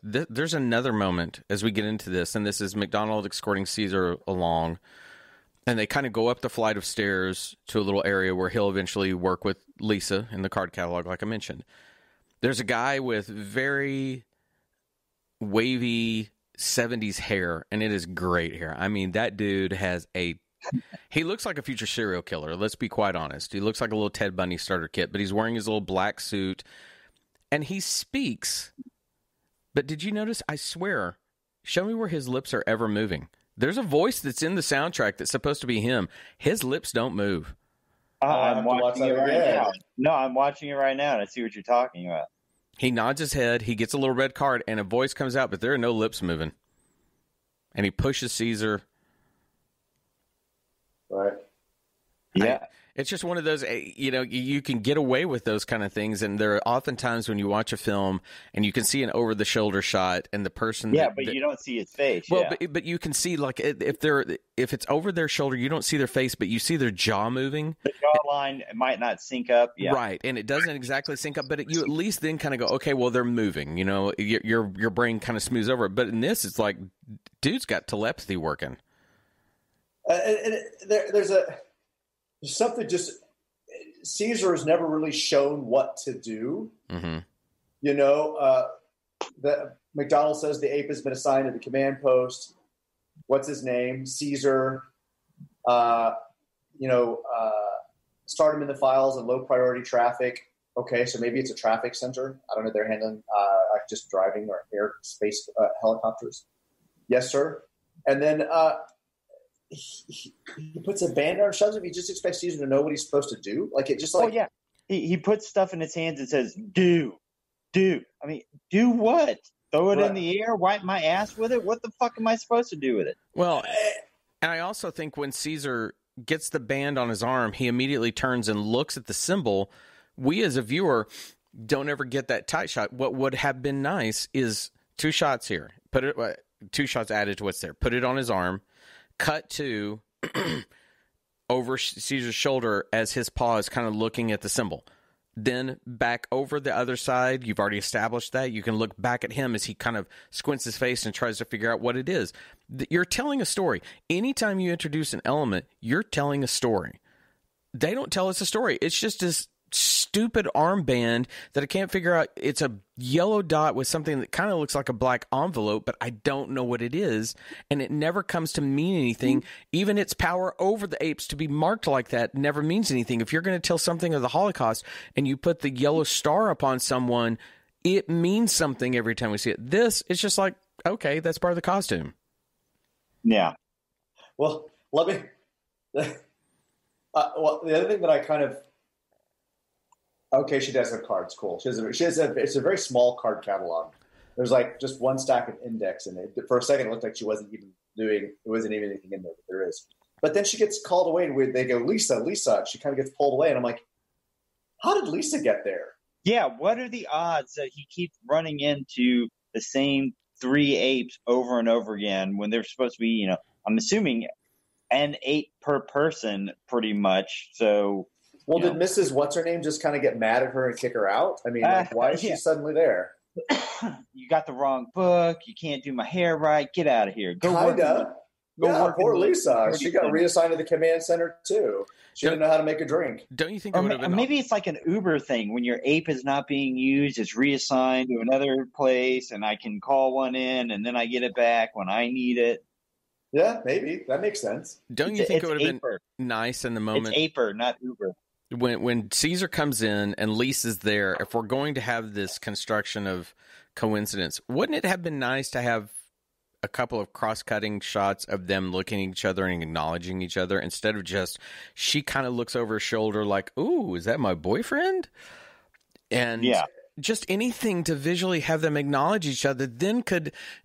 There's another moment as we get into this, and this is McDonald escorting Caesar along, and they kind of go up the flight of stairs to a little area where he'll eventually work with Lisa in the card catalog, like I mentioned. There's a guy with very wavy 70s hair, and it is great hair. I mean, that dude he looks like a future serial killer. Let's be quite honest. He looks like a little Ted Bundy starter kit, but he's wearing his little black suit, and he speaks. But did you notice? I swear, show me where his lips are ever moving. There's a voice that's in the soundtrack that's supposed to be him. His lips don't move. I'm watching it right now. No, I'm watching it right now, and I see what you're talking about. He nods his head. He gets a little red card, and a voice comes out, but there are no lips moving. And he pushes Caesar. Right. Yeah. It's just one of those, you can get away with those kind of things. And there are often times when you watch a film and you can see an over-the-shoulder shot and the person... Yeah, but you don't see his face. Well, but you can see, like, if it's over their shoulder, you don't see their face, but you see their jaw moving. The jawline might not sync up. Yeah. Right, and it doesn't exactly sync up, but you at least then kind of go, okay, well, they're moving. Your brain kind of smooths over it. But in this, it's like, dude's got telepathy working. There's something just Caesar has never really shown what to do. Mm-hmm. The McDonald says the ape has been assigned to the command post. What's his name? Caesar. Start him in the files and low priority traffic. Okay, so maybe it's a traffic center. I don't know. They're handling just driving or airspace helicopters. Yes, sir. And then he puts a band on, shoves him. He just expects Caesar to know what he's supposed to do. Like it just like. Oh yeah, he puts stuff in his hands and says, "Do." I mean, do what? Throw it in the air? Wipe my ass with it? What the fuck am I supposed to do with it? Well, and I also think when Caesar gets the band on his arm, he immediately turns and looks at the symbol. We as a viewer don't ever get that tight shot. What would have been nice is two shots here. Two shots added to what's there. Put it on his arm. Cut to over Caesar's shoulder as his paw is kind of looking at the symbol. Then back over the other side. You've already established that. You can look back at him as he kind of squints his face and tries to figure out what it is. You're telling a story. Anytime you introduce an element, you're telling a story. They don't tell us a story. It's just this stupid armband that I can't figure out. It's a yellow dot with something that kind of looks like a black envelope, but I don't know what it is, and it never comes to mean anything. Even its power over the apes to be marked like that never means anything. If you're going to tell something of the Holocaust and you put the yellow star upon someone, it means something every time we see it. This is just like, okay, that's part of the costume. Yeah. Well, let me. The other thing that I kind of. Okay, she does have cards. Cool. It's a very small card catalog. There's like just one stack of index in it. For a second, it looked like she wasn't even anything in there, but there is. But then she gets called away, and they go, Lisa. She kind of gets pulled away, and I'm like, how did Lisa get there? Yeah, what are the odds that he keeps running into the same three apes over and over again when they're supposed to be, I'm assuming an ape per person pretty much. So. Well, did Mrs. What's-Her-Name just kind of get mad at her and kick her out? I mean, why is she suddenly there? You got the wrong book. You can't do my hair right. Get out of here. Kinda. Poor Lisa. She got reassigned to the command center, too. She didn't know how to make a drink. Don't you think it would have been... Maybe it's like an Uber thing. When your ape is not being used, it's reassigned to another place, and I can call one in, and then I get it back when I need it. Yeah, maybe. That makes sense. Don't you think it would have been nice in the moment? It's Aper, not Uber. When Caesar comes in and Lisa's there, if we're going to have this construction of coincidence, wouldn't it have been nice to have a couple of cross-cutting shots of them looking at each other and acknowledging each other instead of just she kind of looks over her shoulder like, ooh, is that my boyfriend? And just anything to visually have them acknowledge each other. Then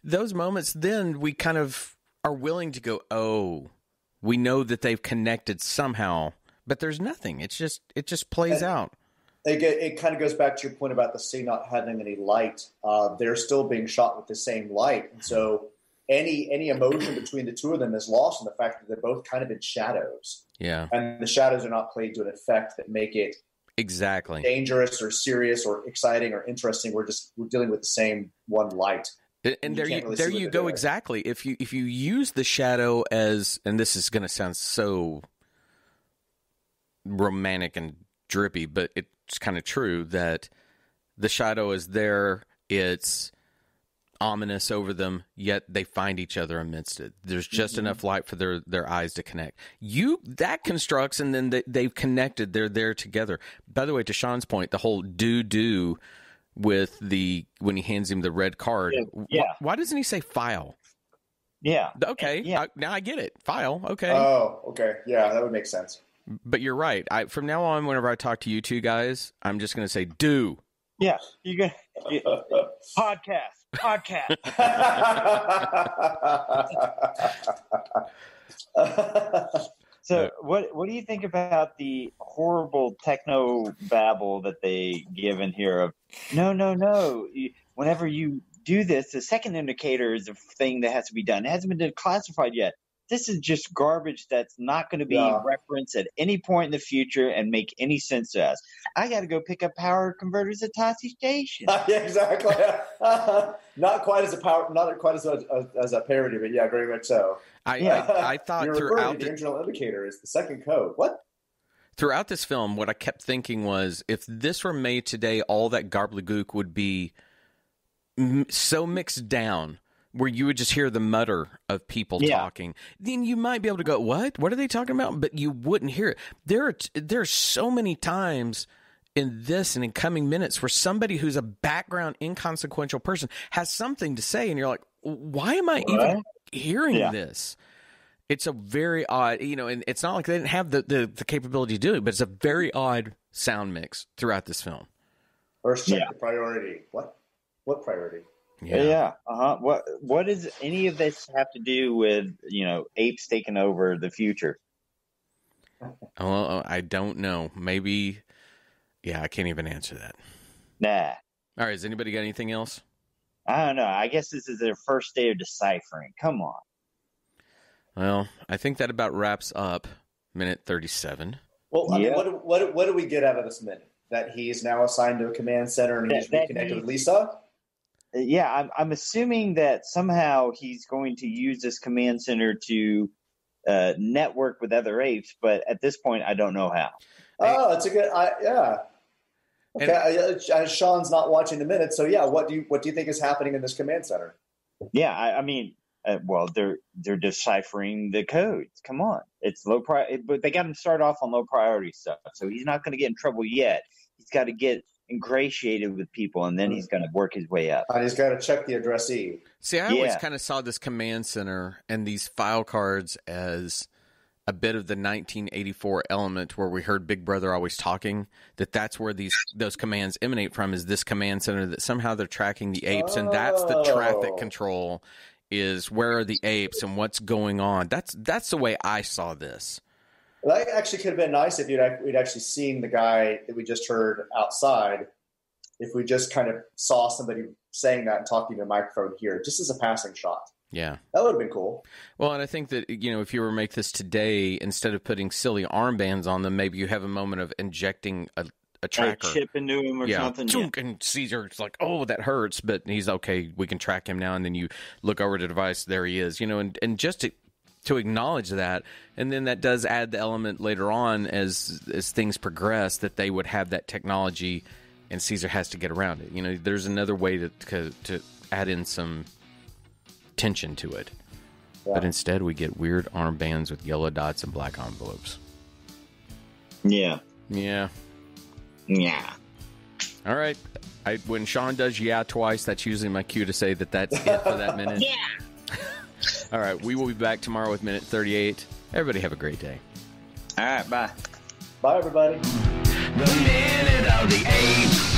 those moments, then we kind of are willing to go, oh, we know that they've connected somehow. But there's nothing. It just plays out. It kind of goes back to your point about the sea not having any light. They're still being shot with the same light. And so any emotion between the two of them is lost in the fact that they're both kind of in shadows. Yeah. And the shadows are not played to an effect that make it Exactly. dangerous or serious or exciting or interesting. We're dealing with the same one light. And there you go. Exactly. If you use the shadow as, and this is going to sound so romantic and drippy, but it's kind of true that the shadow is there. It's ominous over them, yet they find each other amidst it. There's just enough light for their eyes to connect. That constructs, and then they've connected. They're there together. By the way, to Sean's point, the whole do with when he hands him the red card. Yeah. Why doesn't he say file? Yeah. Okay. Yeah. Now I get it. File. Okay. Oh, okay. Yeah, that would make sense. But you're right. From now on, whenever I talk to you two guys, I'm just going to say do. Yeah. Podcast. So what do you think about the horrible techno babble that they give in here of no. Whenever you do this, the second indicator is a thing that has to be done. It hasn't been declassified yet. This is just garbage that's not going to be referenced at any point in the future and make any sense to us. I got to go pick up power converters at Tossie Station. Yeah, exactly. Not quite as a parody, but yeah, very much so. I thought You're throughout the internal indicator is the second code. What? Throughout this film, what I kept thinking was, if this were made today, all that gobbledygook would be so mixed down, where you would just hear the mutter of people talking. Then you might be able to go, what? What are they talking about? But you wouldn't hear it. There are so many times in this and in coming minutes where somebody who's a background inconsequential person has something to say, and you're like, why am I even hearing this? It's a very odd, and it's not like they didn't have the capability to do it, but it's a very odd sound mix throughout this film. First check the priority. What priority? Yeah. What does any of this have to do with, apes taking over the future? Well, I don't know. Maybe, I can't even answer that. Nah. All right, has anybody got anything else? I don't know. I guess this is their first day of deciphering. Come on. Well, I think that about wraps up minute 37. Well, I mean, what do we get out of this minute? That he's now assigned to a command center and he's reconnected with Lisa? Yeah, I'm assuming that somehow he's going to use this command center to network with other apes, but at this point, I don't know how. Oh, it's a good, Okay, Sean's not watching the minute, so what do you think is happening in this command center? Yeah, I mean, they're deciphering the codes. Come on, it's low priority, but they got him start off on low priority stuff, so he's not going to get in trouble yet. He's got to get ingratiated with people, and then he's going to work his way up. And he's got to check the addressee. See, I always kind of saw this command center and these file cards as a bit of the 1984 element where we heard Big Brother always talking, that's where those commands emanate from, is this command center that somehow they're tracking the apes, and that's the traffic control, is where are the apes and what's going on. That's the way I saw this. Well, that actually could have been nice if we'd actually seen the guy that we just heard outside. If we just kind of saw somebody saying that and talking to a microphone here, just as a passing shot. Yeah. That would have been cool. Well, and I think that, if you were to make this today, instead of putting silly armbands on them, maybe you have a moment of injecting a tracker. Chip into him or something. Yeah. And Caesar's like, oh, that hurts. But he's okay. We can track him now. And then you look over to the device. There he is. And just to acknowledge that. And then that does add the element later on as things progress that they would have that technology and Caesar has to get around it. There's another way to add in some tension to it. Yeah. But instead we get weird armbands with yellow dots and black envelopes. Yeah. All right. When Sean does twice, that's usually my cue to say that's it for that minute. Yeah. All right, we will be back tomorrow with minute 38. Everybody have a great day. All right, bye. Bye, everybody. The Minute of the Apes.